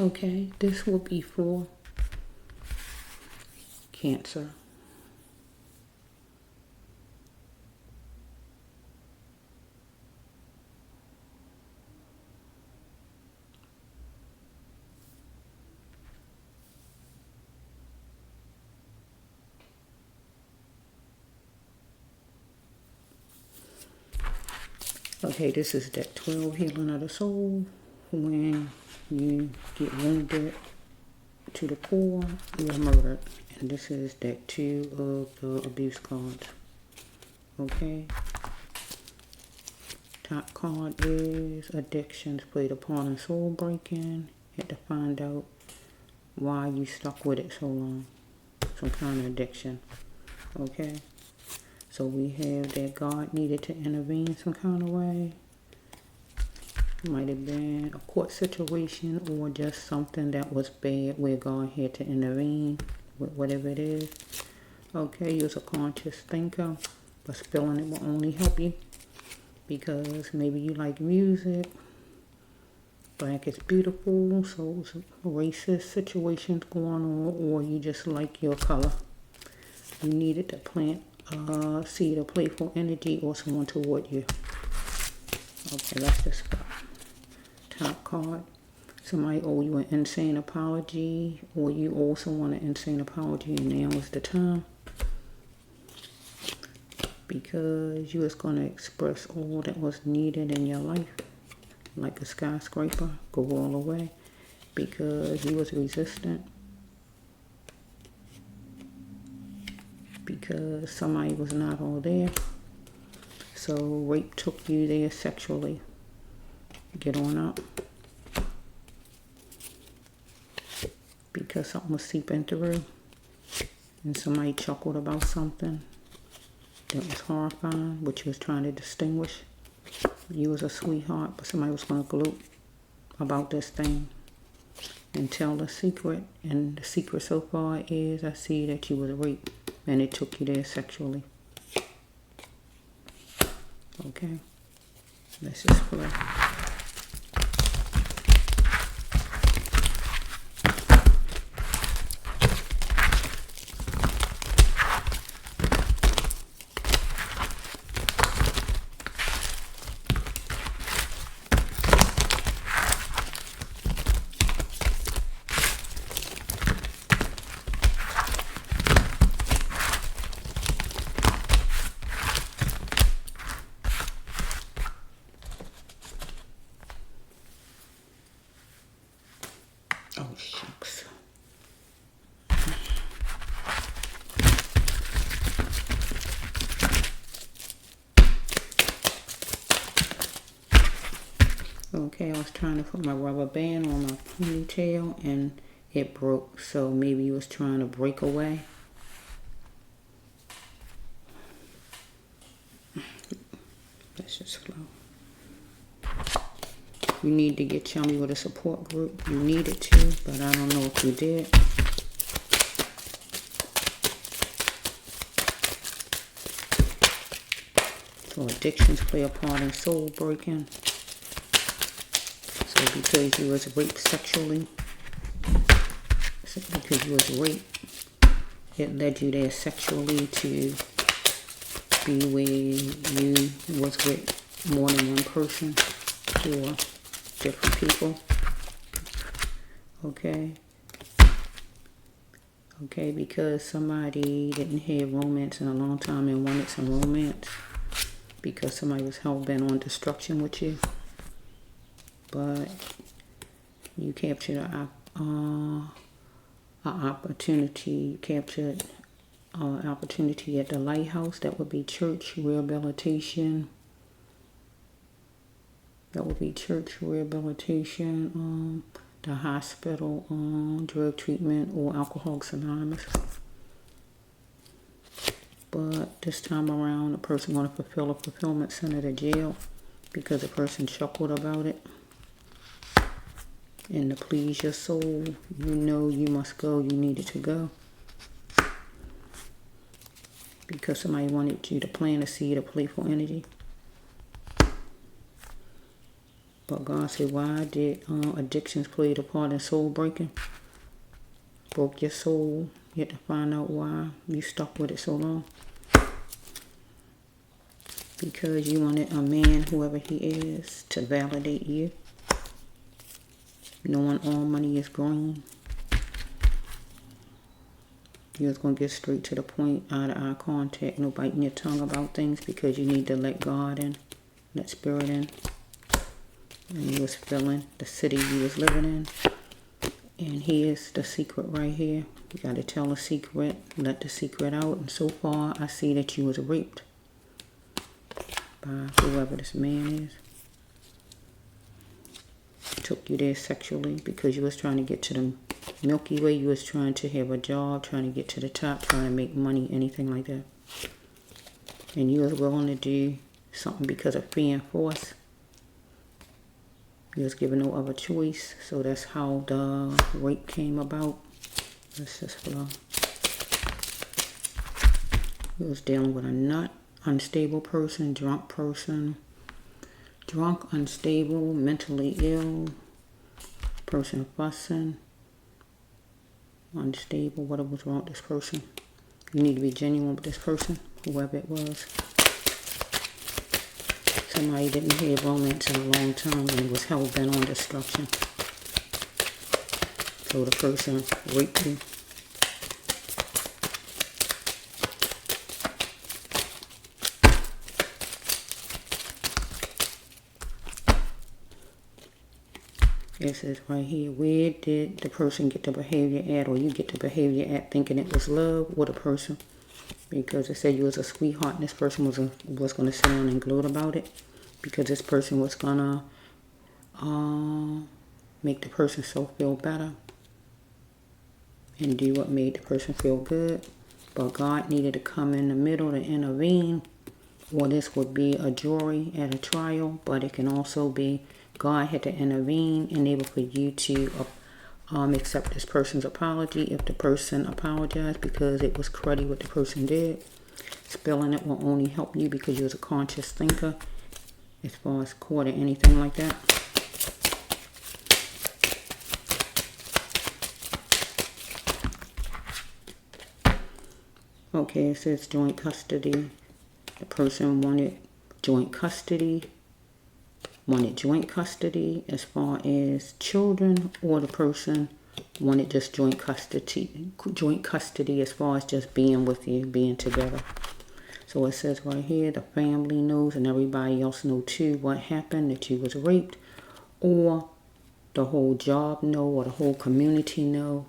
Okay, this will be for Cancer. Okay, this is deck 12, Healing of the Soul. When you get wounded to the core, you are murdered. And this is deck 2 of the abuse cards. Okay. Top card is addictions played a part in soul breaking. You have to find out why you stuck with it so long. Some kind of addiction. Okay. So we have that God needed to intervene some kind of way. Might have been a court situation or just something that was bad where God had to intervene with whatever it is. Okay, you're a conscious thinker, but spilling it will only help you because maybe you like music. Black is beautiful, so it's racist situations going on, or you just like your color. You needed to plant a seed of playful energy or someone toward you. Okay, let's just go. Top card. Somebody owe you an insane apology, or you owe someone an insane apology, and now is the time. Because you was going to express all that was needed in your life. Like a skyscraper, go all the way. Because you was resistant. Because somebody was not all there. So rape took you there sexually. Get on up. Because something was seeping through. And somebody chuckled about something that was horrifying, which you was trying to distinguish. You was a sweetheart, but somebody was going to gloat about this thing and tell the secret. And the secret so far is I see that you was raped and it took you there sexually. Okay, let's just play. Oh, shucks. Okay, I was trying to put my rubber band on my ponytail and it broke. So maybe you was trying to break away. Let's just flow. You need to get chummy with a support group. You needed to, but I don't know if you did. So addictions play a part in soul breaking. So because you was raped sexually, because you was raped, it led you there sexually to be where you was with more than one person or different people. Okay. Okay, because somebody didn't have romance in a long time and wanted some romance because somebody was hell-bent on destruction with you. But you captured an opportunity. You captured an opportunity at the lighthouse. That would be church rehabilitation. That would be church rehabilitation, the hospital, drug treatment, or Alcoholics Anonymous. But this time around, the person want to fulfill a fulfillment center to jail because the person chuckled about it. And to please your soul, you know you must go, you needed to go. Because somebody wanted you to plant a seed of playful energy. But God said, why did addictions play a part in soul breaking? Broke your soul. You had to find out why you stuck with it so long. Because you wanted a man, whoever he is, to validate you. Knowing all money is green. You're going to get straight to the point, out of eye contact, no biting your tongue about things, because you need to let God in, let spirit in. And you was feeling the city you was living in. And here's the secret right here. You got to tell the secret, let the secret out. And so far, I see that you was raped by whoever this man is. Took you there sexually because you was trying to get to the Milky Way. You was trying to have a job, trying to get to the top, trying to make money, anything like that. And you was willing to do something because of fear and force. You was given no other choice. So that's how the rape came about. Let's just flow. You was dealing with a nut, unstable person, drunk, unstable, mentally ill, person fussing, unstable. What was wrong with this person? You need to be genuine with this person, whoever it was. Somebody didn't have romance in a long time and was hell-bent on destruction. So the person raped you. It says right here, where did the person get the behavior at, or you get the behavior at, thinking it was love with a person? Because it said you was a sweetheart and this person was going to sit down and gloat about it. Because this person was going to make the person so feel better and do what made the person feel good. But God needed to come in the middle to intervene. Or this would be a jury at a trial, but it can also be God had to intervene, enable for you to accept this person's apology if the person apologized, because it was cruddy what the person did. Spilling it will only help you because you're a conscious thinker as far as court or anything like that. Okay, it says joint custody. The person wanted joint custody as far as children, or the person wanted just joint custody as far as just being with you, being together. So it says right here, the family knows and everybody else know too what happened, that you was raped, or the whole job know, or the whole community know,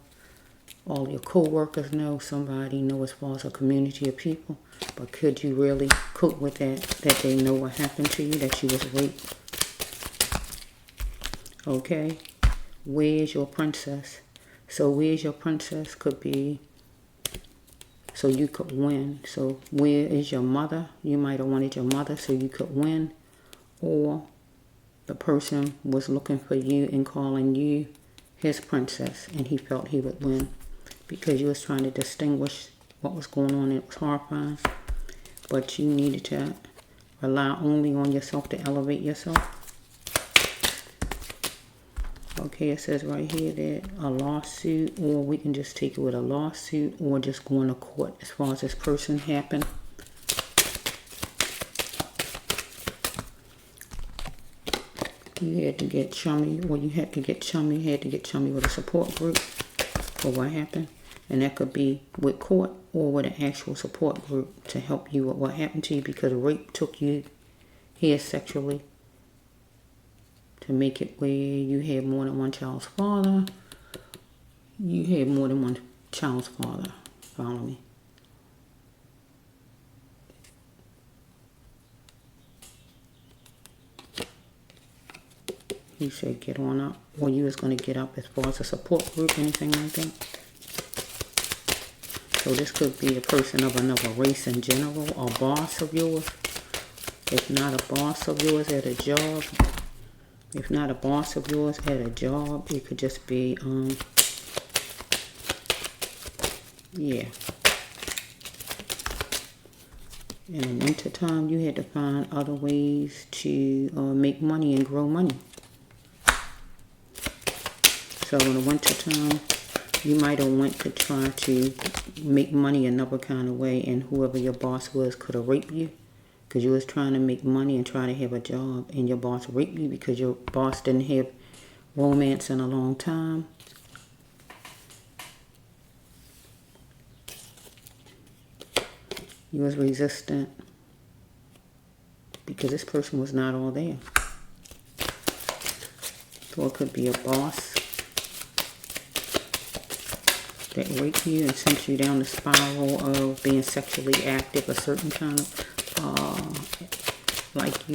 all your co-workers know, somebody know as far as a community of people. But could you really cope with that they know what happened to you, that you was raped? Okay, where's your princess? So where's your princess could be, so you could win. So where is your mother? You might have wanted your mother so you could win. Or the person was looking for you and calling you his princess, and he felt he would win because you was trying to distinguish what was going on. It was horrifying. But you needed to rely only on yourself to elevate yourself. Okay, it says right here that a lawsuit, or we can just take it with a lawsuit, or just going to court as far as this person happened. You had to get chummy, or you had to get chummy with a support group for what happened. And that could be with court or with an actual support group to help you with what happened to you, because rape took you here sexually to make it where you had more than one child's father. You had more than one child's father. Follow me? He said get on up, or you was going to get up as far as a support group, anything like that. So this could be a person of another race in general, a boss of yours. If not a boss of yours at a job, it could just be, yeah. In the winter time, you had to find other ways to make money and grow money. So in the winter time, you might have went to try to make money another kind of way, and whoever your boss was could have raped you because you was trying to make money and try to have a job, and your boss raped you because your boss didn't have romance in a long time. You was resistant because this person was not all there. So it could be a boss that raped you and sent you down the spiral of being sexually active, a certain kind of like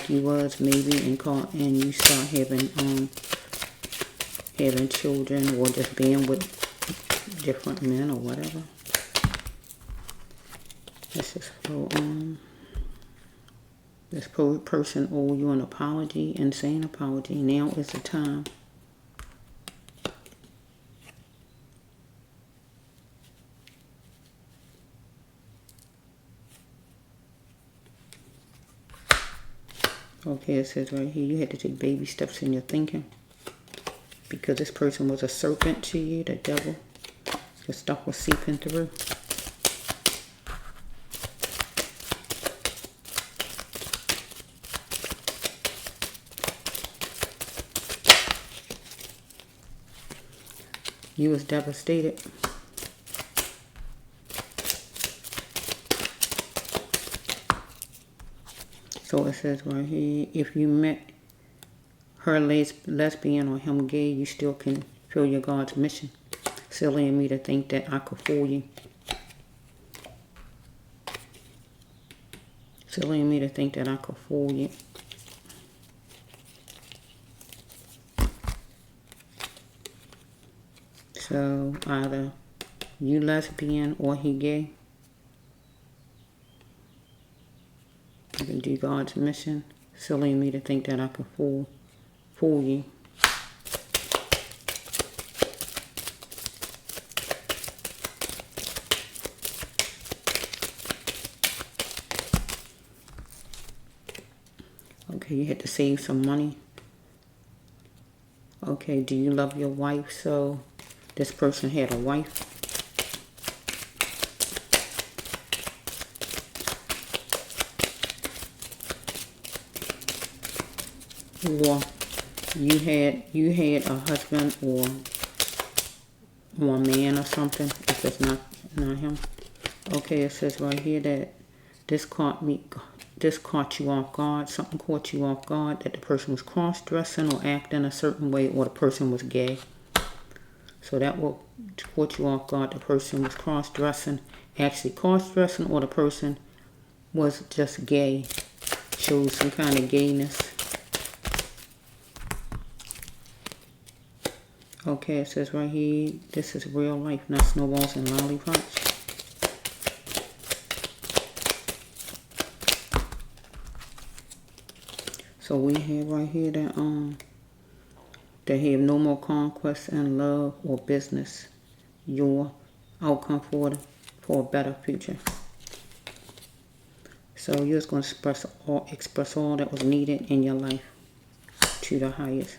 you was maybe, and you start having children or just being with different men or whatever. Let's just go on. This person owe you an apology, insane apology. Now is the time. Okay, it says right here, you had to take baby steps in your thinking. Because this person was a serpent to you, the devil. The stuff was seeping through. You was devastated. So it says right here, if you met her lesbian or him gay, you still can feel your God's mission. Silly in me to think that I could fool you. Silly in me to think that I could fool you. So either you lesbian or he gay. You can do God's mission. Silly in me to think that I could fool you. Okay, you had to save some money. Okay, do you love your wife? So this person had a wife. Or you had a husband or a man or something, if it's not him. Okay, it says right here that this caught you off guard. Something caught you off guard, that the person was cross-dressing or acting a certain way, or the person was gay. So that will caught you off guard. The person was cross-dressing, or the person was just gay, shows some kind of gayness. Okay, it says right here, this is real life, not snowballs and lollipops. So we have right here that they have no more conquest in love or business. Your outcome for a better future. So you're just going to express all that was needed in your life to the highest.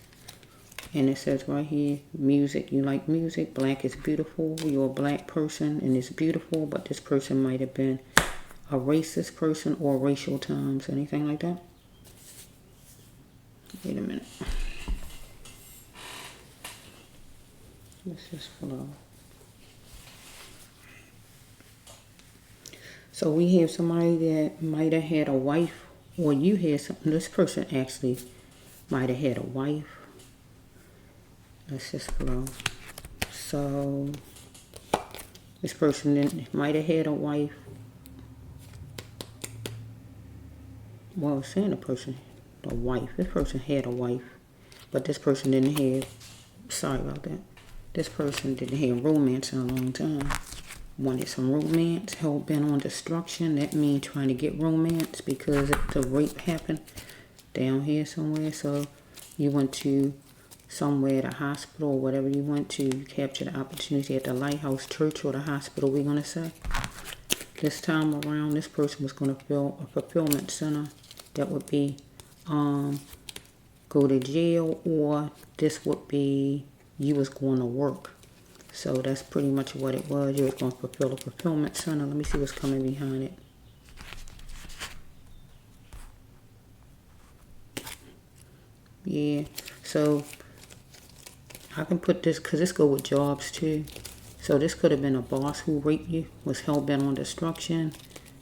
And it says right here, music. You like music. Black is beautiful. You're a black person and it's beautiful, but this person might have been a racist person or racial times. Anything like that? Wait a minute. Let's just flow. So we have somebody that might have had a wife, or you had something. This person actually might have had a wife. Let's just flow. So this person might have had a wife. Well, it's saying a wife. This person had a wife, but this person didn't have. Sorry about that. This person didn't have romance in a long time. Wanted some romance. Hell bent on destruction. That means trying to get romance because the rape happened down here somewhere. So you went to somewhere, the hospital or whatever you went to, you captured the opportunity at the lighthouse church or the hospital, we're going to say. This time around, this person was going to fill a fulfillment center that would be go to jail, or this would be you was going to work. So that's pretty much what it was. You were going to fulfill a fulfillment center. Let me see what's coming behind it. Yeah, so I can put this, because this go with jobs too. So this could have been a boss who raped you, was hell-bent on destruction.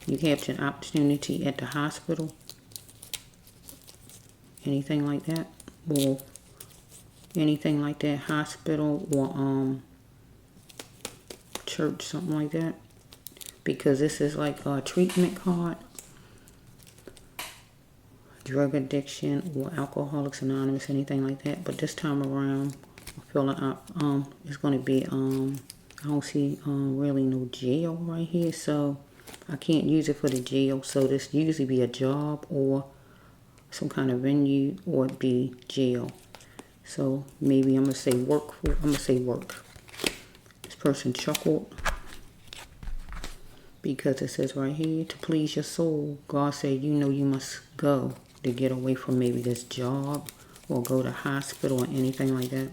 You captured an opportunity at the hospital. Anything like that. Or anything like that. Hospital or church, something like that. Because this is like a treatment card. Drug addiction or Alcoholics Anonymous, anything like that. But this time around, I feel like it's going to be, I don't see really no jail right here. So I can't use it for the jail. So this usually be a job or some kind of venue, or it be jail. So maybe I'm going to say work. I'm going to say work. This person chuckled because it says right here, to please your soul, God said, you know you must go to get away from maybe this job or go to hospital or anything like that.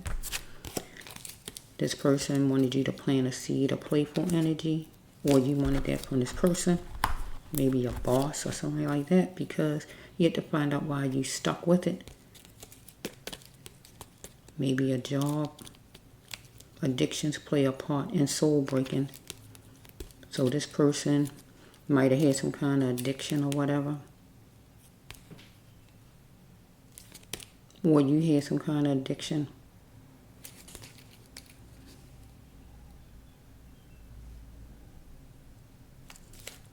This person wanted you to plant a seed of playful energy, or you wanted that from this person, maybe a boss or something like that, because you have to find out why you stuck with it. Maybe a job. Addictions play a part in soul breaking. So this person might have had some kind of addiction or whatever. Or you had some kind of addiction.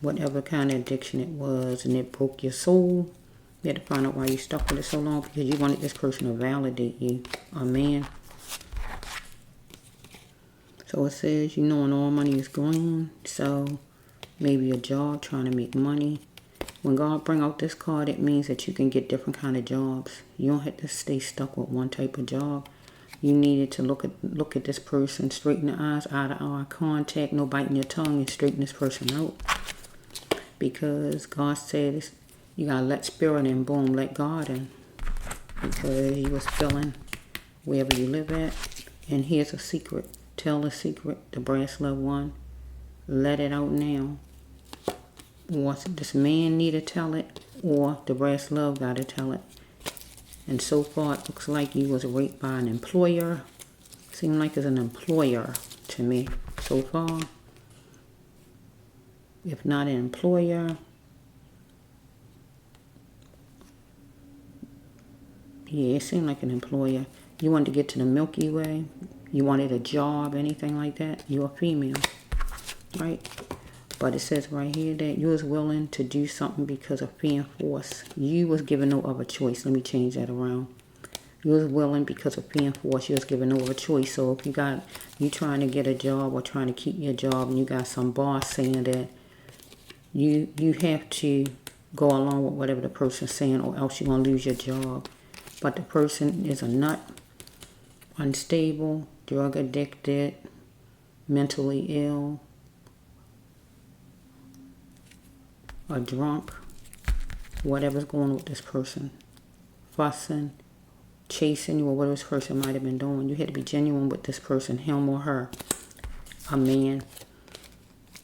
Whatever kind of addiction it was, and it broke your soul. You had to find out why you stuck with it so long, because you wanted this person to validate you, a man. So it says, you knowing all money is gone, so maybe a job, trying to make money. When God bring out this card, it means that you can get different kind of jobs. You don't have to stay stuck with one type of job. You needed to look at this person, straighten the eyes, eye to eye contact, no biting your tongue, and straighten this person out. Because God said you gotta let spirit in, boom, let God in. Because you was feeling wherever you live at. And here's a secret. Tell the secret, the brass love one. Let it out now. Or this man need to tell it, or the brass love got to tell it. And so far, it looks like you was raped by an employer. Seems like it's an employer to me so far. If not an employer, yeah, it seemed like an employer. You wanted to get to the Milky Way. You wanted a job, anything like that. You're a female, right? But it says right here that you was willing to do something because of fear and force. You was given no other choice. Let me change that around. You was willing because of fear and force. You was given no other choice. So if you trying to get a job or trying to keep your job, and you got some boss saying that you have to go along with whatever the person's saying, or else you're going to lose your job. But the person is a nut, unstable, drug addicted, mentally ill, a drunk, whatever's going on with this person, fussing, chasing you, or whatever this person might have been doing. You had to be genuine with this person, him or her, a man.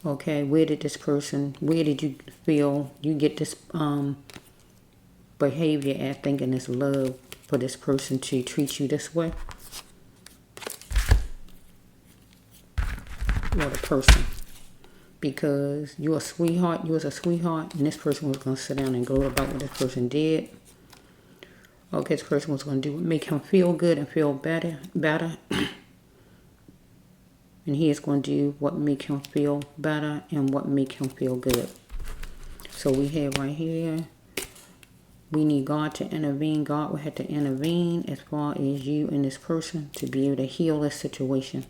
Okay, where did you feel you get this behavior at, thinking it's love for this person to treat you this way? Or the person. Because you was a sweetheart, and this person was going to sit down and gloat about what this person did. Okay, this person was going to make him feel good and feel better. And he is going to do what make him feel better and what make him feel good. So we have right here, we need God to intervene. God will have to intervene as far as you and this person to be able to heal this situation.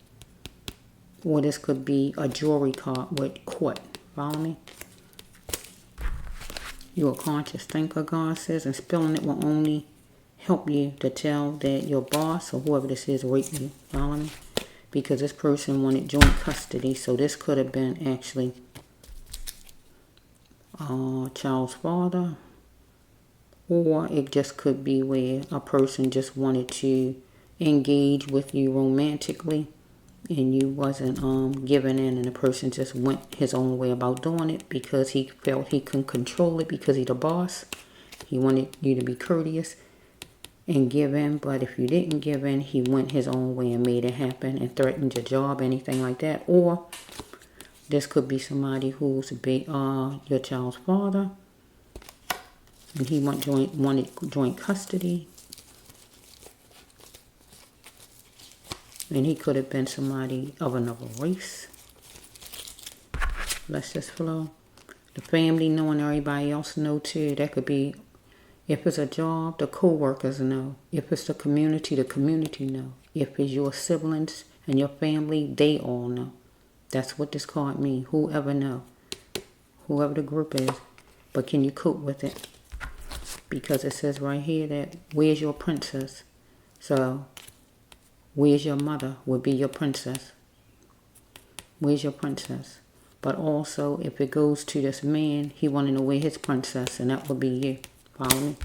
Or this could be a jewelry card with court. Follow me? You're a conscious thinker, God says, and spilling it will only help you to tell that your boss or whoever this is raped you. Follow me? Because this person wanted joint custody, so this could have been actually child's father, or it just could be where a person just wanted to engage with you romantically, and you wasn't giving in, and the person just went his own way about doing it because he felt he couldn't control it because he's the boss. He wanted you to be courteous and give in, but if you didn't give in, he went his own way and made it happen and threatened your job, anything like that. Or this could be somebody who's your child's father, and he wanted joint custody. And he could have been somebody of another race. Let's just flow. The family knowing everybody else know too. That could be, if it's a job, the co-workers know. If it's the community know. If it's your siblings and your family, they all know. That's what this card means. Whoever know. Whoever the group is. But can you cope with it? Because it says right here that, where's your princess? So, where's your mother would be your princess. Where's your princess? But also, if it goes to this man, he want to know where his princess, and that would be you. Follow me?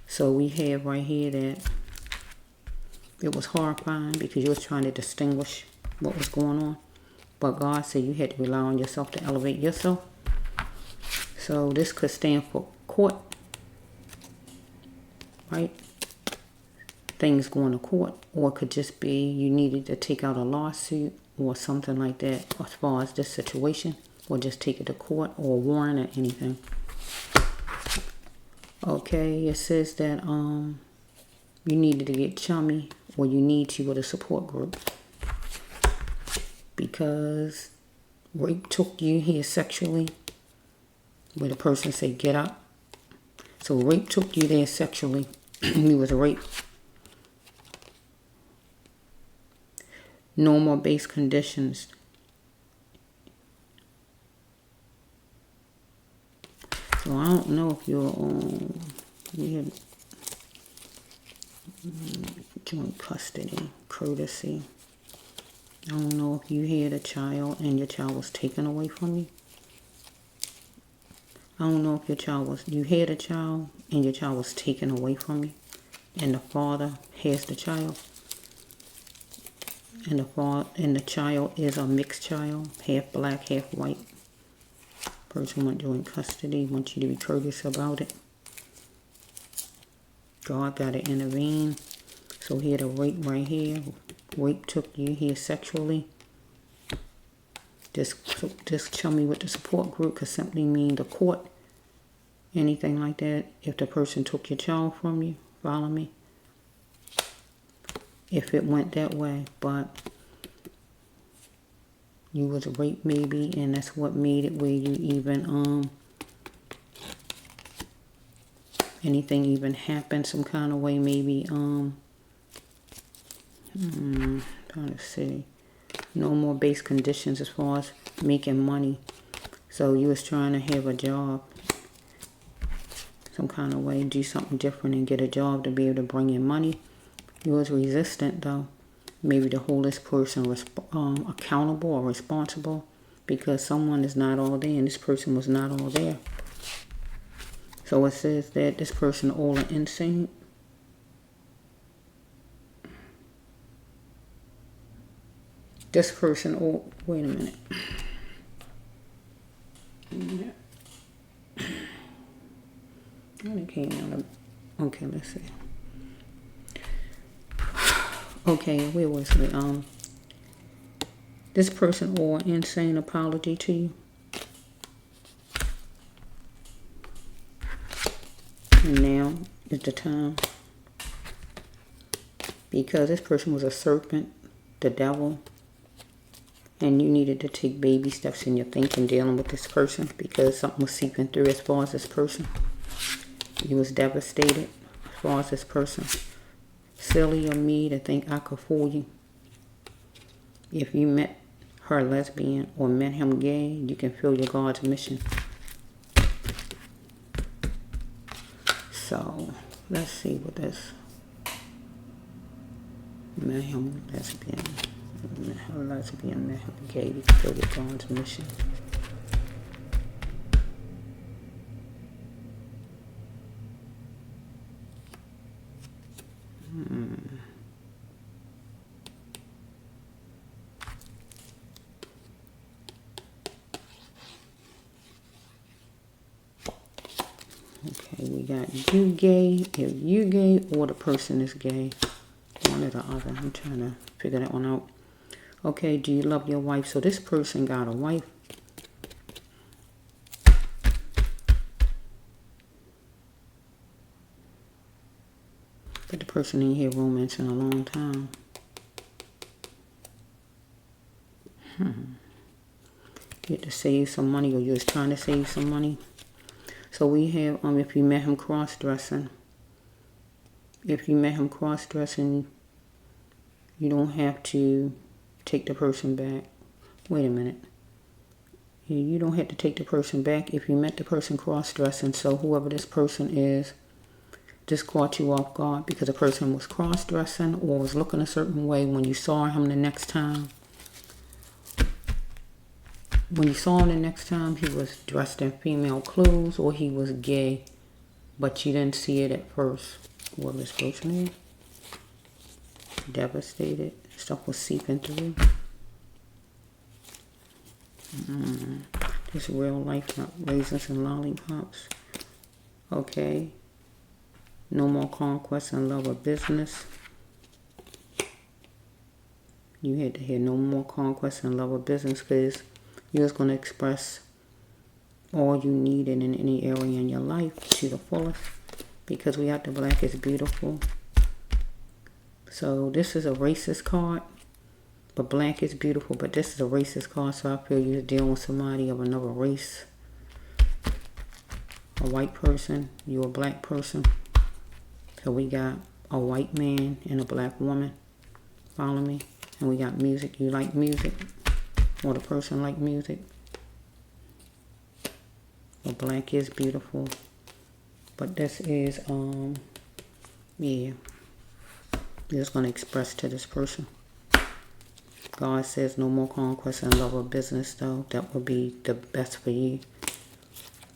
So we have right here that it was horrifying because you was trying to distinguish what was going on. But God said you had to rely on yourself to elevate yourself. So this could stand for court. Right? Things going to court. Or it could just be you needed to take out a lawsuit or something like that as far as this situation. Or just take it to court or a warrant or anything. Okay, it says that you needed to get chummy, or you need to with a support group, because rape took you here sexually, where the person say get up. So rape took you there sexually. You was raped. Normal base conditions. So I don't know if you had joint custody, courtesy. I don't know if you had a child and your child was taken away from you. I don't know if you had a child and your child was taken away from you, and the father has the child, and the child is a mixed child, half black, half white. Person want joint custody, wants you to be courteous about it. God got to intervene. So he had a rape right here. Rape took you here sexually. Just chummy with the support group could simply mean the court. Anything like that. If the person took your child from you, follow me. If it went that way, but you was raped maybe, and that's what made it where you even anything even happened some kind of way, maybe trying to see, no more base conditions as far as making money. So you was trying to have a job some kind of way, do something different and get a job to be able to bring in money. You was resistant though, maybe to hold this person accountable or responsible, because someone is not all there and this person was not all there. So it says that this person all insane. This person, oh, wait a minute. It came out of, okay, let's see. Okay, where was it? This person owe an insane apology to you. And now is the time. Because this person was a serpent, the devil. And you needed to take baby steps in your thinking dealing with this person, because something was seeping through as far as this person. You was devastated as far as this person. Silly of me to think I could fool you. If you met her lesbian or met him gay, you can feel your God's mission. So, let's see what this. Met him lesbian. Met her lesbian, met him gay, you can feel your God's mission. Okay, we got you gay, if you gay or the person is gay. One or the other. I'm trying to figure that one out. Okay, do you love your wife? So this person got a wife. But the person ain't had romance in a long time. You had to save some money, or you was trying to save some money. So we have, if you met him cross-dressing. If you met him cross-dressing, you don't have to take the person back. Wait a minute. You don't have to take the person back if you met the person cross-dressing. So whoever this person is just caught you off guard because the person was cross-dressing or was looking a certain way when you saw him the next time. When you saw him the next time, he was dressed in female clothes or he was gay, but you didn't see it at first. Whoever this person is. Devastated. Stuff was seeping through. This real life, not raisins and lollipops. Okay. No more conquest and love or business. You had to hear no more conquest and love or business because you was going to express all you needed in any area in your life to the fullest. Because we have the black is beautiful. So this is a racist card. But black is beautiful. But this is a racist card. So I feel you're dealing with somebody of another race. A white person. You a black person. So we got a white man and a black woman. Follow me? And we got music. You like music? Or the person like music? Well, black is beautiful. But this is, yeah. You're just going to express to this person. God says no more conquest and love or business, though. That would be the best for you.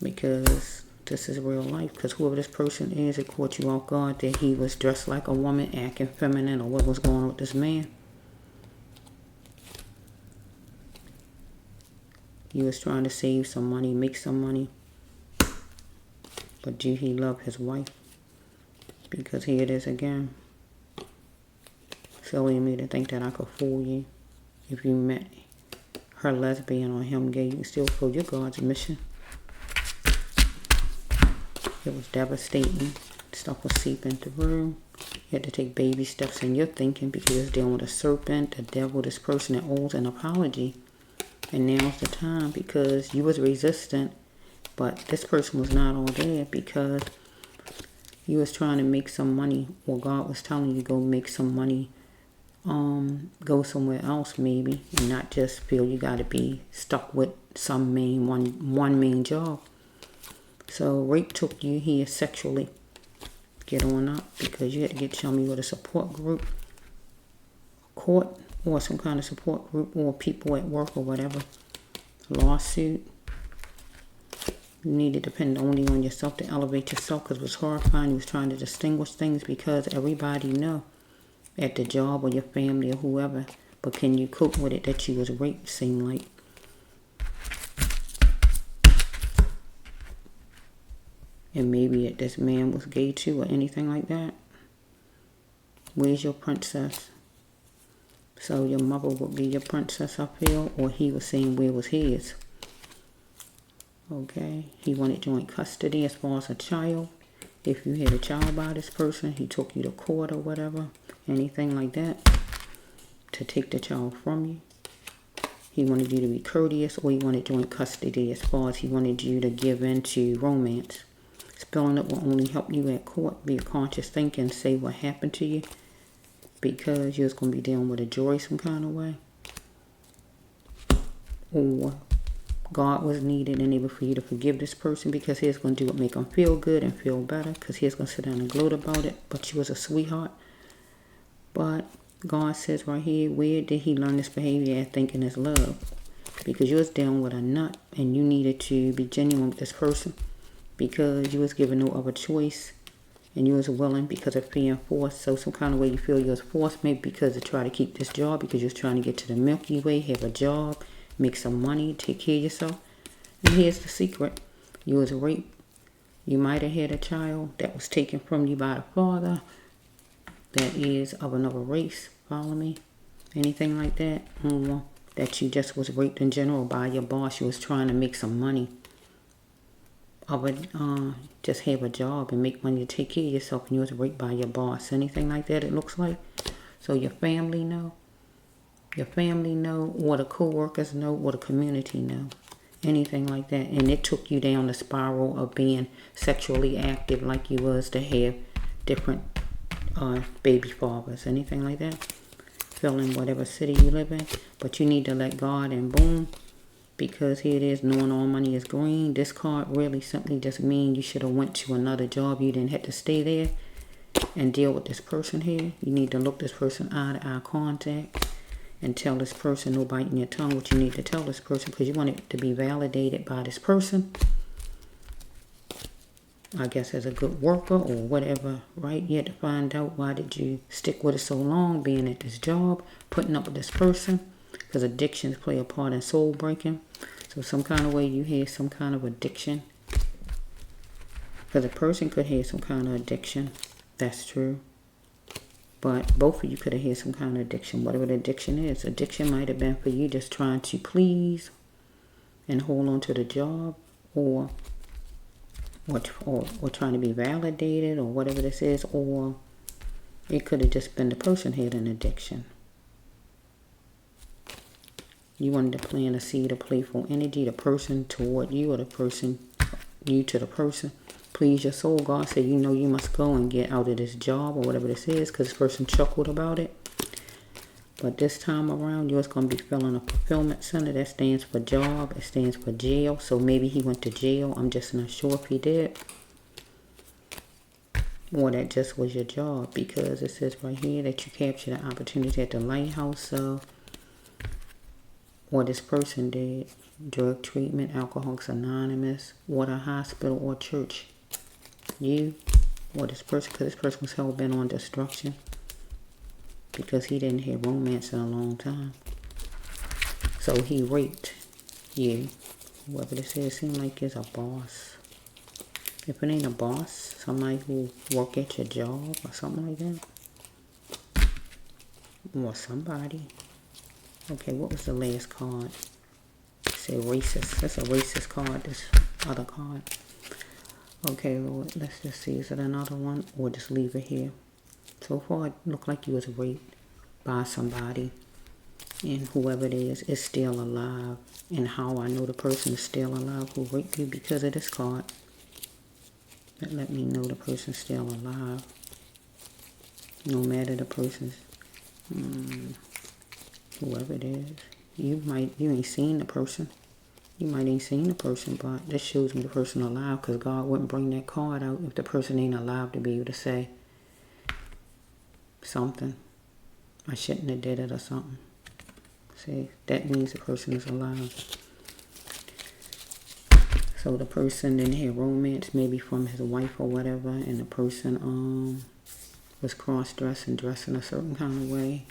Because this is real life. Because whoever this person is, it caught you off guard that he was dressed like a woman, acting feminine, or what was going on with this man. You was trying to save some money, make some money. But do he love his wife? Because here it is again. Silly of me to think that I could fool you. If you met her lesbian or him gay, you can still feel your God's mission. It was devastating. Stuff was seeping through. You had to take baby steps in your thinking because it's dealing with a serpent, the devil, this person that owes an apology. And now's the time because you was resistant, but this person was not all there because you was trying to make some money, or God was telling you to go make some money, go somewhere else maybe, and not just feel you got to be stuck with some one main job. So rape took you here sexually. Get on up because you had to show me with a support group, court, or some kind of support group, or people at work or whatever. Lawsuit. You need to depend only on yourself to elevate yourself because it was horrifying. You was trying to distinguish things because everybody know at the job or your family or whoever. But can you cope with it that you was raped, seem like? And maybe that this man was gay too or anything like that. Where's your princess? So your mother would be your princess, I feel, or he was saying where was his. Okay, he wanted joint custody as far as a child. If you had a child by this person, he took you to court or whatever, anything like that, to take the child from you. He wanted you to be courteous, or he wanted joint custody as far as he wanted you to give in to romance. Spilling it will only help you at court. Be a conscious thinker and say what happened to you. Because you're going to be dealing with a jury some kind of way. Or God was needed and able for you to forgive this person because he's going to do what make them feel good and feel better. Because he's going to sit down and gloat about it. But you was a sweetheart. But God says right here, where did he learn this behavior at thinking is love? Because you was dealing with a nut and you needed to be genuine with this person. Because you was given no other choice. And you was willing because of fear and force. So some kind of way you feel you was forced, maybe because to try to keep this job, because you was trying to get to the Milky Way, have a job, make some money, take care of yourself. And here's the secret. You was raped. You might have had a child that was taken from you by the father that is of another race. Follow me? Anything like that? That you just was raped in general by your boss. You was trying to make some money. Just have a job and make money to take care of yourself, and you was raped by your boss. Anything like that, it looks like. So your family know. Your family know, or the co-workers know, or the community know. Anything like that. And it took you down the spiral of being sexually active like you was to have different baby fathers. Anything like that. Fill in whatever city you live in. But you need to let God, and boom. Because here it is, knowing all money is green. This card really simply just means you should have went to another job. You didn't have to stay there and deal with this person here. You need to look this person eye to eye contact and tell this person, no biting your tongue, what you need to tell this person, because you want it to be validated by this person. I guess as a good worker or whatever, right? You had to find out why did you stick with it so long, being at this job, putting up with this person, because addictions play a part in soul breaking. So some kind of way you had some kind of addiction, because a person could have some kind of addiction. That's true. But both of you could have had some kind of addiction, whatever the addiction is. Addiction might have been for you just trying to please and hold on to the job, or trying to be validated, or whatever this is. Or it could have just been the person had an addiction. You wanted to plant a seed of playful energy, the person toward you, or the person, you to the person. Please your soul. God said, you know you must go and get out of this job or whatever this is, because this person chuckled about it. But this time around, yours going to be filling a fulfillment center. That stands for job. It stands for jail. So maybe he went to jail. I'm just not sure if he did. Or that just was your job, because it says right here that you captured the opportunity at the lighthouse. So, or this person did. Drug treatment, Alcoholics Anonymous, or the hospital, or church. You, or this person, because this person was hell-bent on destruction, because he didn't have romance in a long time. So he raped you. Whoever this is, seems like it's a boss. If it ain't a boss, somebody who work at your job or something like that. Or somebody. Okay, what was the last card? It said racist. That's a racist card, this other card. Okay, Lord, let's just see. Is it another one? Or just leave it here. So far, it looked like you was raped by somebody. And whoever it is still alive. And how I know the person is still alive who raped you, because of this card. That let me know the person's still alive. No matter the person's, whoever it is. You ain't seen the person. You might ain't seen the person, but this shows me the person alive, because God wouldn't bring that card out if the person ain't alive to be able to say something. I shouldn't have did it or something. See, that means the person is alive. So the person didn't have romance, maybe from his wife or whatever, and the person was cross-dressed and dressed in a certain kind of way.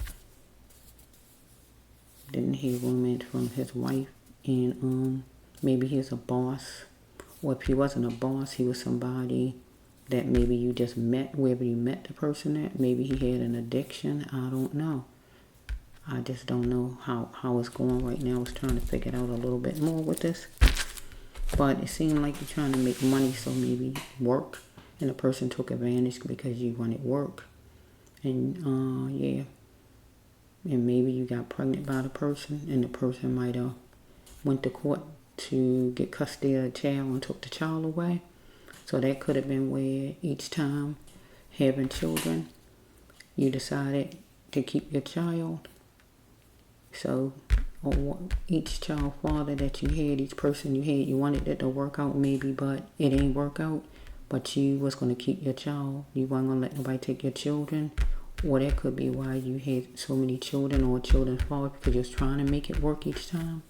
Didn't have romance from his wife, and maybe he's a boss. Or if he wasn't a boss, he was somebody that maybe you just met, wherever you met the person at. Maybe he had an addiction. I don't know. I just don't know how it's going right now. I was trying to figure it out a little bit more with this. But it seemed like you're trying to make money, so maybe work. And the person took advantage because you wanted work. And, yeah. And maybe you got pregnant by the person, and the person might have went to court to get custody of the child and took the child away. So that could have been where each time having children, you decided to keep your child. So, or each child father that you had, each person you had, you wanted it to work out maybe, but it ain't work out. But you was going to keep your child. You wasn't going to let nobody take your children. Or that could be why you had so many children, or children's father, because you was trying to make it work each time.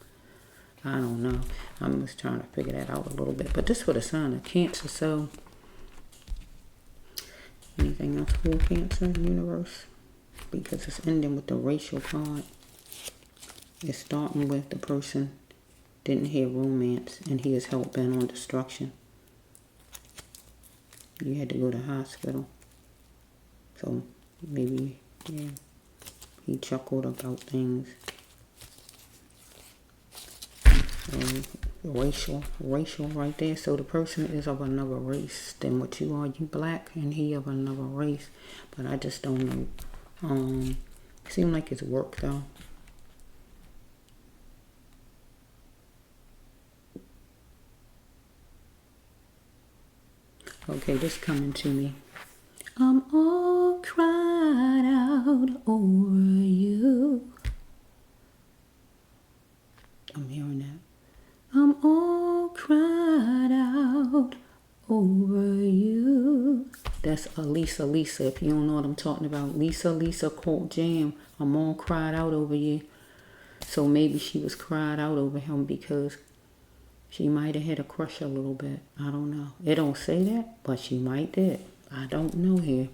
I don't know. I'm just trying to figure that out a little bit. But this for the sign of Cancer. So, anything else for Cancer universe? Because it's ending with the racial card. It's starting with the person didn't have romance, and he is hell-bent on destruction. You had to go to the hospital. So maybe, yeah, he chuckled about things. Racial right there. So the person is of another race than what you are. You black and he of another race. But I just don't know. It seemed like it's work though. Okay, this coming to me. I'm all cried out over you. I'm hearing that. I'm all cried out over you. That's Lisa. If you don't know what I'm talking about. Lisa called Jam. I'm all cried out over you. So maybe she was cried out over him because she might have had a crush a little bit. I don't know. It don't say that, but she might did. I don't know here.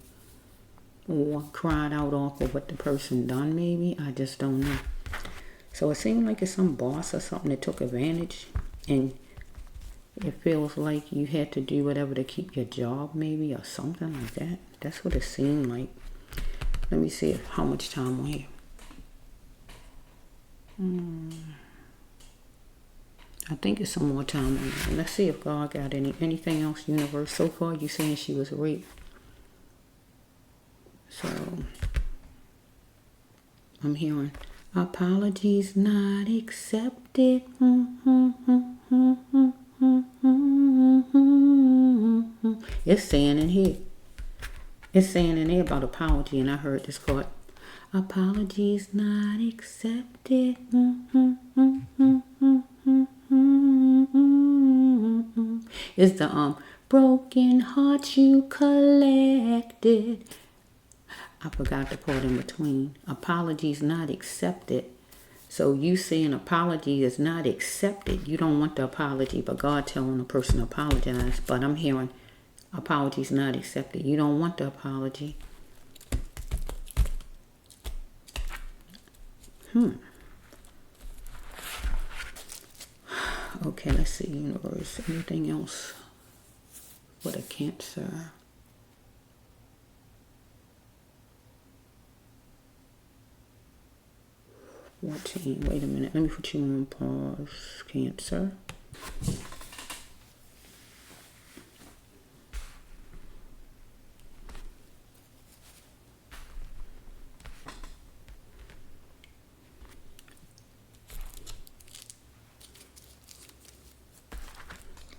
Or cried out off of what the person done maybe. I just don't know. So it seemed like it's some boss or something that took advantage. And it feels like you had to do whatever to keep your job maybe or something like that. That's what it seemed like. Let me see how much time we have. I think it's some more time on that. Let's see if God got anything else, universe. So far, you saying she was raped. So, I'm hearing apologies not accepted. It's saying in here. It's saying in there about apology, and I heard this part. Apologies not accepted. It's the broken heart you collected. I forgot the part in between. Apologies not accepted. So you saying apology is not accepted. You don't want the apology, but God telling the person to apologize. But I'm hearing apologies not accepted. You don't want the apology. Okay, let's see, universe. Anything else with a Cancer? Wait a minute. Let me put you on pause. Cancer.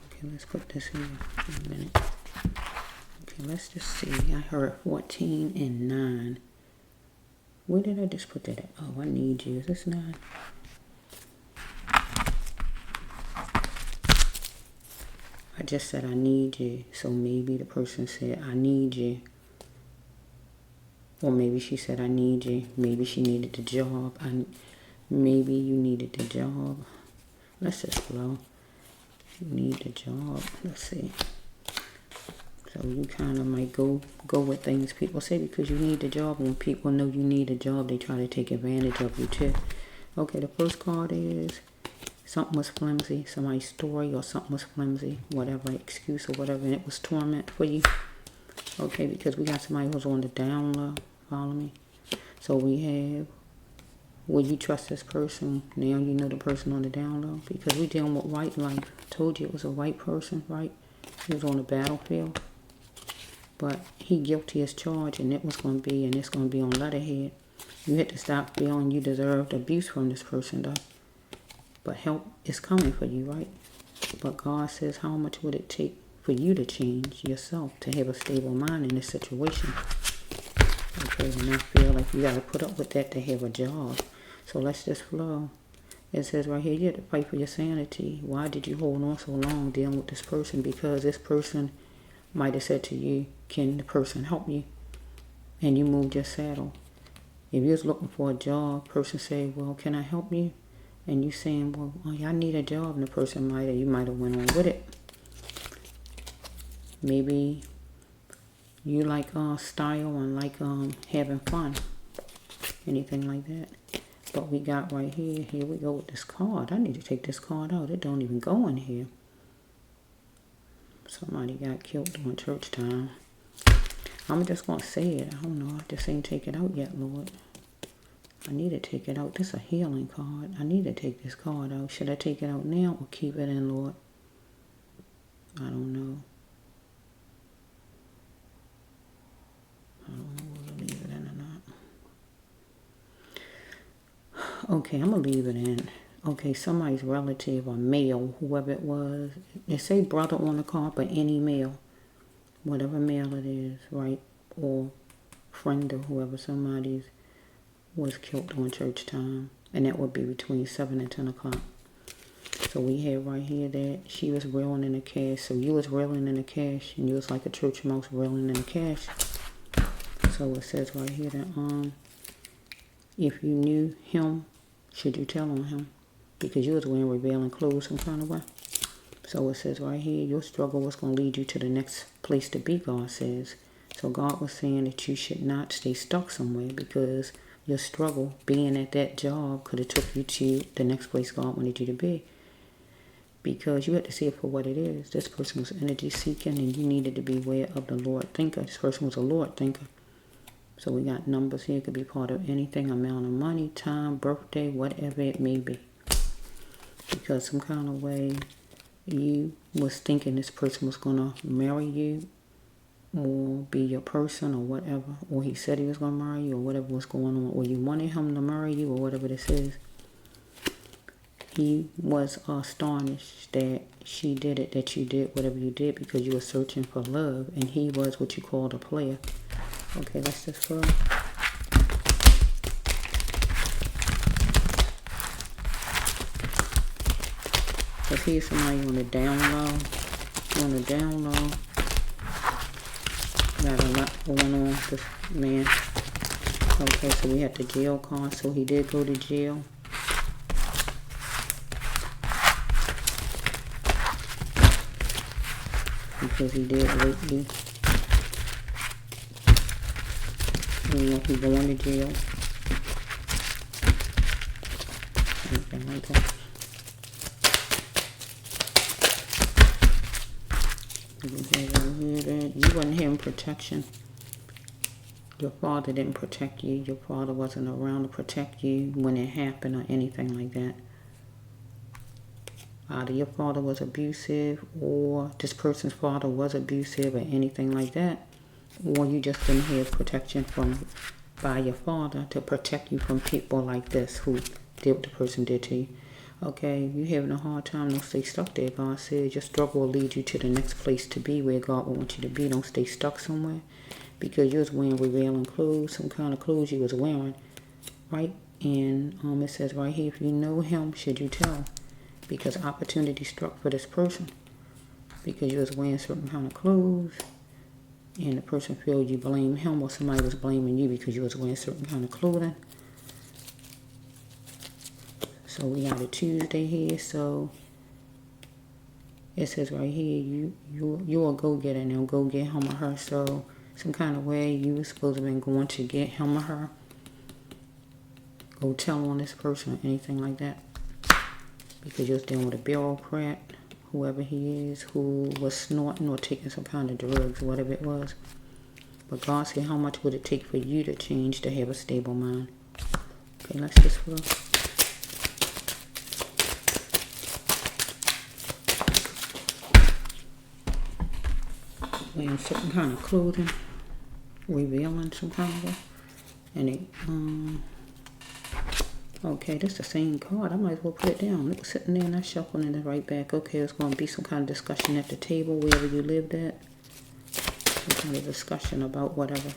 Okay, let's put this in a minute. Okay, let's just see. I heard 14 and 9. Where did I just put that at? Oh, I need you. Is this 9? I just said I need you. So maybe the person said I need you. Or maybe she said I need you. Maybe she needed the job. Maybe you needed the job. Let's just flow. You need the job. Let's see. So you kind of might go with things people say because you need the job. When people know you need a job, they try to take advantage of you too. Okay, the first card is something was flimsy. Somebody's story or something was flimsy. Whatever, excuse or whatever. And it was torment for you. Okay, because we got somebody who's on the down low. Follow me? So we have, will you trust this person? Now you know the person on the down low. Because we dealing with white life. Told you it was a white person, right? He was on the battlefield. But he guilty as charged, and it was going to be, and it's going to be on letterhead. You had to stop feeling you deserved abuse from this person, though. But help is coming for you, right? But God says, how much would it take for you to change yourself, to have a stable mind in this situation? Okay, and I feel like you got to put up with that to have a job. So let's just flow. It says right here, you have to fight for your sanity. Why did you hold on so long dealing with this person? Because this person might have said to you, can the person help you? And you moved your saddle. If you was looking for a job, person say, well, can I help you? And you saying, well, I need a job. And the person you might have went on with it. Maybe you like style and like having fun. Anything like that. But we got right here we go with this card. I need to take this card out. It don't even go in here. Somebody got killed during church time. I'm just going to say it. I don't know. I just ain't take it out yet, Lord. I need to take it out. This is a healing card. I need to take this card out. Should I take it out now or keep it in, Lord? I don't know. I don't know whether to leave it in or not. Okay, I'm going to leave it in. Okay, somebody's relative or male, whoever it was. They say brother on the card, but any male. Whatever male it is, right? Or friend or whoever, somebody's was killed on church time. And that would be between 7 and 10 o'clock. So we have right here that she was reeling in the cash. So you was reeling in the cash, and you was like a church mouse reeling in the cash. So it says right here that if you knew him, should you tell on him? Because you was wearing revealing clothes some kind of way. So it says right here, your struggle was going to lead you to the next place to be, God says. So God was saying that you should not stay stuck somewhere, because your struggle being at that job could have took you to the next place God wanted you to be. Because you had to see it for what it is. This person was energy seeking, and you needed to be aware of the Lord thinker. This person was a Lord thinker. So we got numbers here. It could be part of anything, amount of money, time, birthday, whatever it may be. Because some kind of way you was thinking this person was going to marry you or be your person or whatever. Or he said he was going to marry you or whatever was going on. Or you wanted him to marry you or whatever this is. He was astonished that she did it, that you did whatever you did, because you were searching for love. And he was what you called a player. Okay, let's just go. Because here's somebody on the down low. On the down low. Got a lot going on with this man. Okay, so we had the jail card. So he did go to jail. Because he did rape you. You know, he's going to jail. Anything like that. You wasn't having protection. Your father didn't protect you. Your father wasn't around to protect you when it happened or anything like that. Either your father was abusive, or this person's father was abusive, or anything like that. Or you just didn't have protection by your father to protect you from people like this who did what the person did to you. Okay, if you're having a hard time, don't stay stuck there. God said your struggle will lead you to the next place to be, where God will want you to be. Don't stay stuck somewhere, because you was wearing revealing clothes, some kind of clothes you was wearing, right? And it says right here, if you know him, should you tell? Because opportunity struck for this person, because you was wearing certain kind of clothes, and the person feels you blame him, or somebody was blaming you because you was wearing certain kind of clothing. So we got a Tuesday here, so it says right here, you're a go-getter now, go get him or her. So some kind of way you were supposed to have been going to get him or her. Go tell on this person or anything like that. Because you're dealing with a bureaucrat, whoever he is, who was snorting or taking some kind of drugs, whatever it was. But God said, how much would it take for you to change to have a stable mind? Okay, let's just go. Wearing certain kind of clothing, revealing some kind of way. And it, okay, that's the same card. I might as well put it down. It was sitting there and I shuffling it right back. Okay, it's going to be some kind of discussion at the table, wherever you lived at. Some kind of discussion about whatever.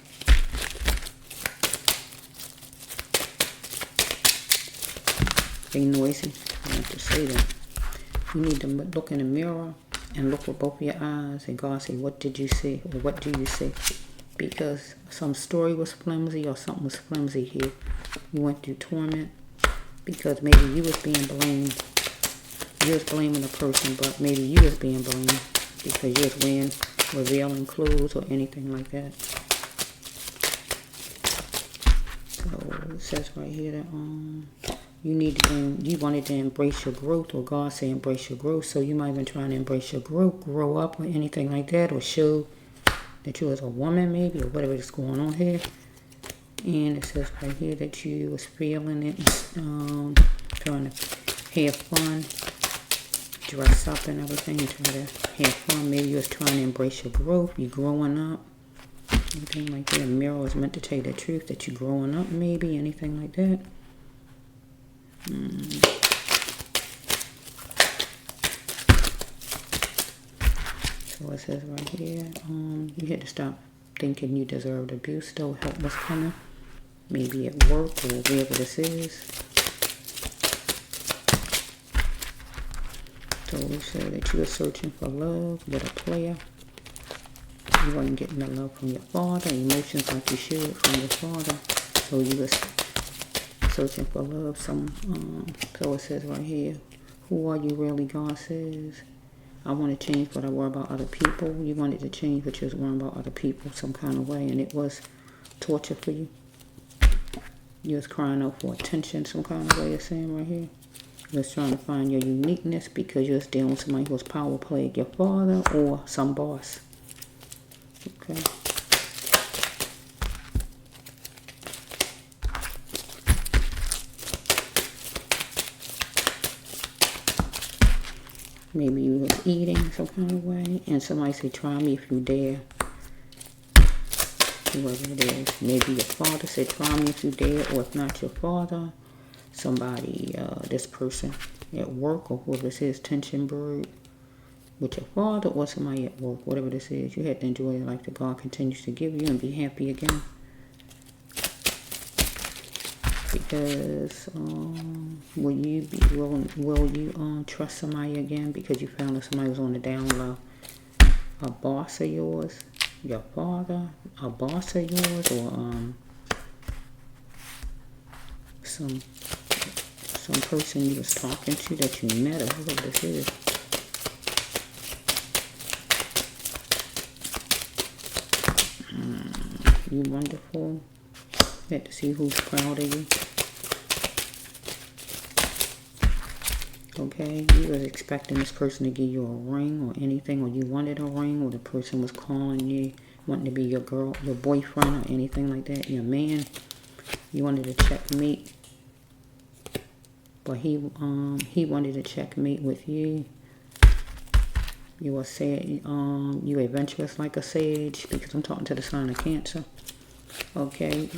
Be noisy. I have to say that. You need to look in the mirror and look with both of your eyes, and God say, what did you see, or what do you see? Because some story was flimsy or something was flimsy here. You went through torment because maybe you was being blamed. You was blaming the person, but maybe you was being blamed because you was wearing revealing clothes or anything like that. So it says right here that you wanted to embrace your growth, or God said embrace your growth. So you might have been trying to embrace your growth, grow up, or anything like that, or show that you was a woman maybe, or whatever is going on here. And it says right here that you was feeling it, trying to have fun, dress up and everything, and try to have fun. Maybe you was trying to embrace your growth, you growing up, anything like that. A mirror is meant to tell you the truth, that you growing up maybe, anything like that. So it says right here, you had to stop thinking you deserved abuse, though help was coming. Maybe at work or wherever this is. So we said that you were searching for love with a player. You weren't getting the love from your father, emotions like you should from your father. So you was searching for love. So it says right here, who are you really? God says, I want to change what I worry about other people. You wanted to change what you was worrying about other people some kind of way, and it was torture for you. You was crying out for attention some kind of way, it's saying right here. You was trying to find your uniqueness because you was dealing with somebody who was power played, your father or some boss. Okay. Maybe you was eating some kind of way, and somebody said, try me if you dare. Whoever it is. Maybe your father said, try me if you dare, or if not your father, somebody, this person at work, or whoever this is, tension bird, with your father or somebody at work, whatever this is. You had to enjoy the life that God continues to give you and be happy again. Because will you trust somebody again because you found that somebody was on the down low? A boss of yours, your father, a boss of yours, or some person you was talking to that you met, or whoever this is. You wonderful. You had to see who's proud of you. Okay, you was expecting this person to give you a ring or anything, or you wanted a ring, or the person was calling you, wanting to be your girl, your boyfriend, or anything like that, your man. You wanted to checkmate, but he wanted to checkmate with you. You were you adventurous like a sage, because I'm talking to the sign of Cancer. Okay,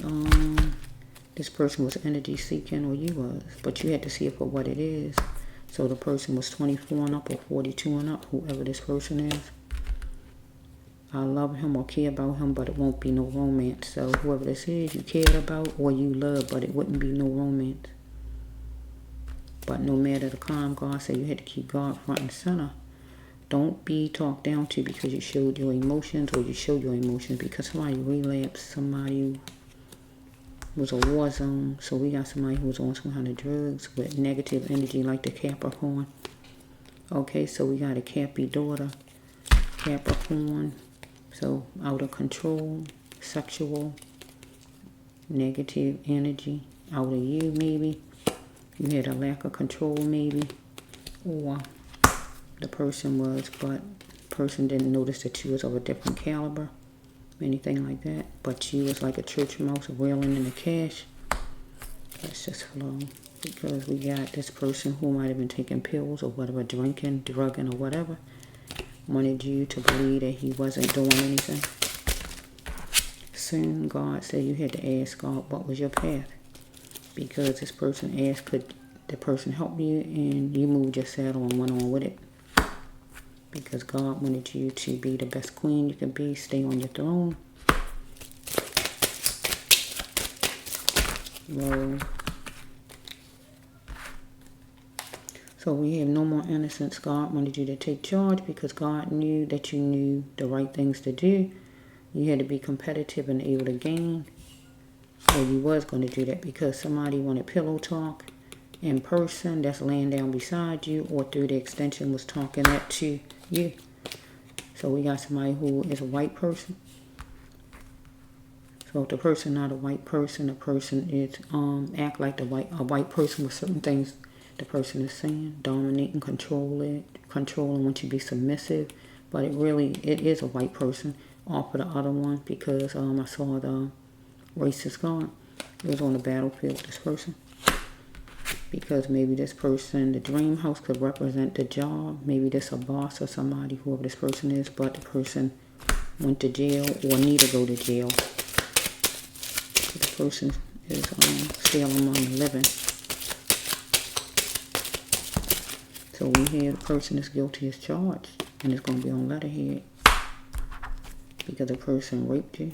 this person was energy seeking, or you was, but you had to see it for what it is. So the person was 24 and up, or 42 and up, whoever this person is. I love him or care about him, but it won't be no romance. So whoever this is, you cared about or you love, but it wouldn't be no romance. But no matter the crime, God said you had to keep God front and center. Don't be talked down to because you showed your emotions, or you showed your emotions because somebody relapsed, somebody was a war zone. So we got somebody who was on some kind of drugs with negative energy like the Capricorn. Okay, so we got a Cappy daughter, Capricorn. So out of control, sexual, negative energy, out of you maybe. You had a lack of control maybe. Or the person was, but the person didn't notice that you was of a different caliber. Anything like that. But you was like a church mouse reeling in the cash. Let's just flow. Because we got this person who might have been taking pills or whatever, drinking, drugging or whatever. Wanted you to believe that he wasn't doing anything. Soon God said you had to ask God what was your path. Because this person asked, could the person help you? And you moved your saddle and went on with it. Because God wanted you to be the best queen you could be, stay on your throne. Whoa. So we have no more innocence. God wanted you to take charge because God knew that you knew the right things to do. You had to be competitive and able to gain. Or you was going to do that because somebody wanted pillow talk in person that's laying down beside you, or through the extension was talking that to you. So we got somebody who is a white person. So if the person not a white person, the person is act like a white person with certain things the person is saying, dominate and controlling, want you to be submissive. But it is a white person off of the other one, because I saw the racist card. It was on the battlefield, this person. Because maybe this person, the dream house could represent the job. Maybe this a boss or somebody, whoever this person is, but the person went to jail or need to go to jail. The person is still among the living. So we hear the person is guilty as charged, and it's going to be on letterhead, because the person raped you.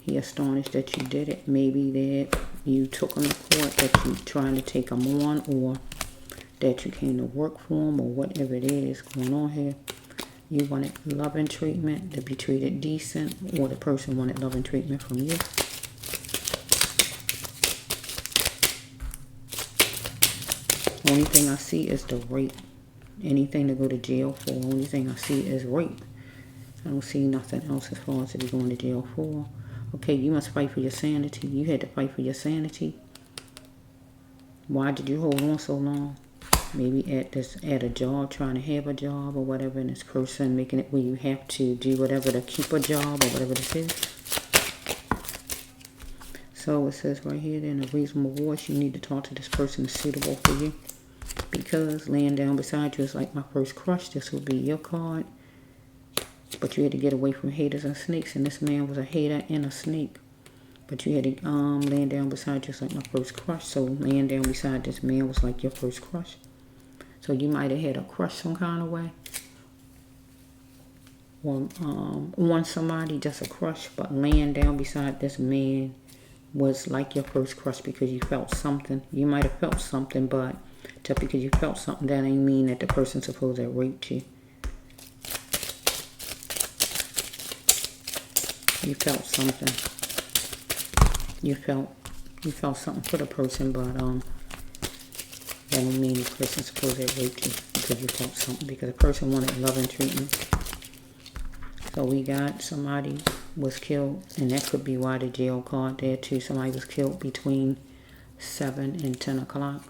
He astonished that you did it. Maybe that you took him to court, that you trying to take him on, or that you came to work for him, or whatever it is going on here. You wanted loving treatment, to be treated decent, or the person wanted loving treatment from you. Only thing I see is the rape. Anything to go to jail for, only thing I see is rape. I don't see nothing else as far as to be going to jail for. Okay, you must fight for your sanity. You had to fight for your sanity. Why did you hold on so long? Maybe at a job, trying to have a job or whatever, and this person making it where you have to do whatever to keep a job or whatever this is. So it says right here, in a reasonable voice, you need to talk to this person that's suitable for you. Because laying down beside you is like my first crush. This will be your card. But you had to get away from haters and snakes, and this man was a hater and a snake. But you had to laying down beside you is like my first crush. So laying down beside this man was like your first crush. So you might have had a crush some kind of way, or on somebody, just a crush. But laying down beside this man was like your first crush, because you felt something. You might have felt something, but just because you felt something, that ain't mean that the person's supposed to have raped you. You felt something. You felt something for the person, but that don't mean the person's supposed to have raped you, because you felt something, because the person wanted love and treatment. So we got somebody was killed, and that could be why the jail card there too. Somebody was killed between 7 and 10 o'clock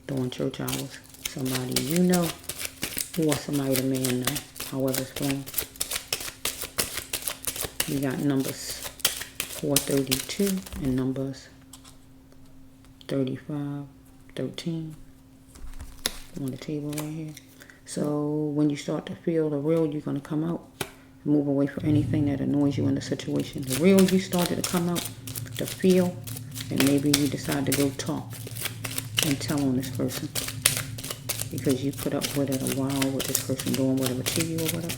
during church hours. Somebody you know, or somebody the man know, however it's going. We got numbers 432 and numbers 35, 13 on the table right here. So when you start to feel the real, you're going to come out. Move away from anything that annoys you in the situation. The real you started to come out, to feel, and maybe you decide to go talk and tell on this person, because you put up with it a while, with this person doing whatever to you or whatever.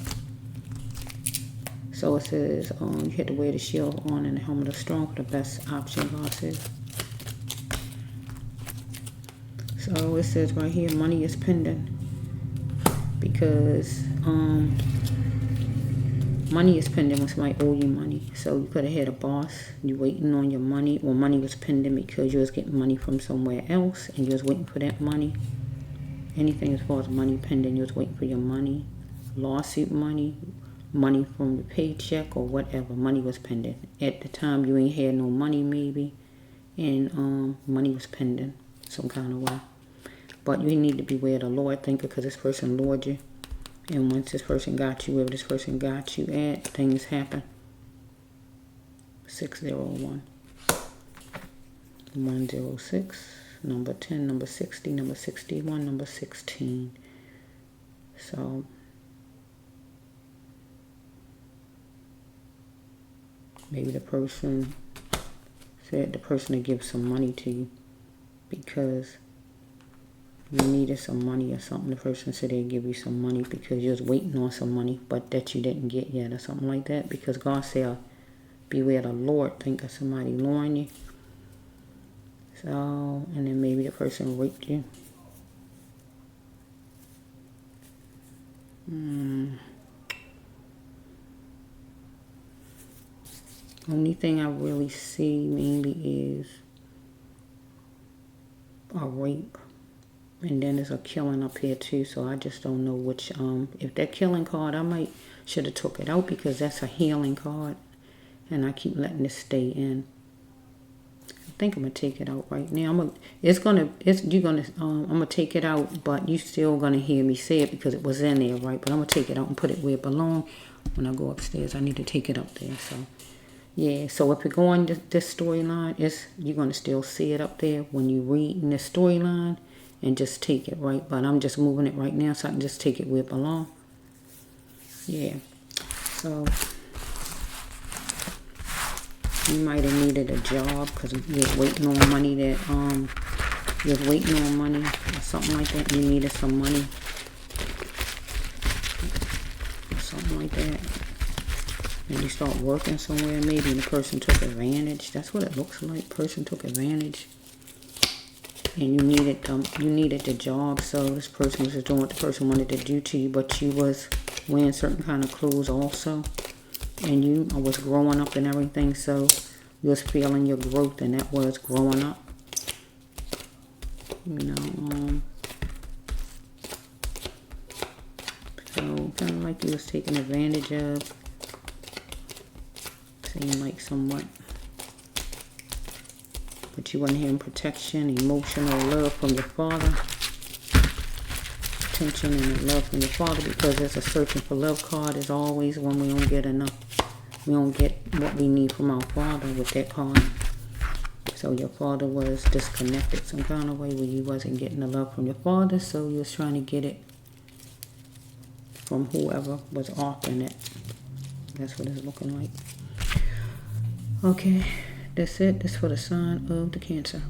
So it says you had to wear the shield on and the helmet of strong for the best option, God says. So it says right here, money is pending, because money is pending when somebody owe you money. So you could have had a boss, you waiting on your money, or money was pending because you was getting money from somewhere else and you was waiting for that money. Anything as far as money pending, you was waiting for your money. Lawsuit money, money from your paycheck or whatever, money was pending. At the time you ain't had no money maybe, and money was pending some kind of way. But you need to beware the Lord thinker, because this person lured you. And once this person got you, wherever this person got you at, things happen. 601. 106. Number 10. Number 60. Number 61. Number 16. So maybe the person said the person to give some money to you because you needed some money or something. The person said they'd give you some money because you was waiting on some money, but that you didn't get yet or something like that. Because God said, beware the Lord, think of somebody luring you. So, and then maybe the person raped you. Only thing I really see mainly is a rape. And then there's a killing up here too, so I just don't know which, if that killing card, I might should have took it out, because that's a healing card. and I keep letting this stay in. I think I'm gonna take it out right now. I'm gonna take it out, but you still gonna hear me say it because it was in there, right? But I'm gonna take it out and put it where it belongs. When I go upstairs, I need to take it up there. So yeah, so if you go on this storyline, you're gonna still see it up there when you read in this storyline, and just take it, right? But I'm just moving it right now so I can just take it where it belongs. Yeah. So you might have needed a job because you're waiting on money you're waiting on money or something like that. You needed some money or something like that. And you start working somewhere maybe and the person took advantage. That's what it looks like. Person took advantage. And you needed the job, so this person was just doing what the person wanted to do to you, but you was wearing certain kind of clothes also. And you was growing up and everything, so you was feeling your growth, and that was growing up. You know, so kind of like you was taken advantage of. Seemed like somewhat. But you wasn't having protection, emotional love from your father. Attention and love from your father, because there's a searching for love card as always when we don't get enough. We don't get what we need from our father with that card. So your father was disconnected some kind of way where you wasn't getting the love from your father, so you was trying to get it from whoever was offering it. That's what it's looking like. Okay, that's it. That's for the sign of the Cancer.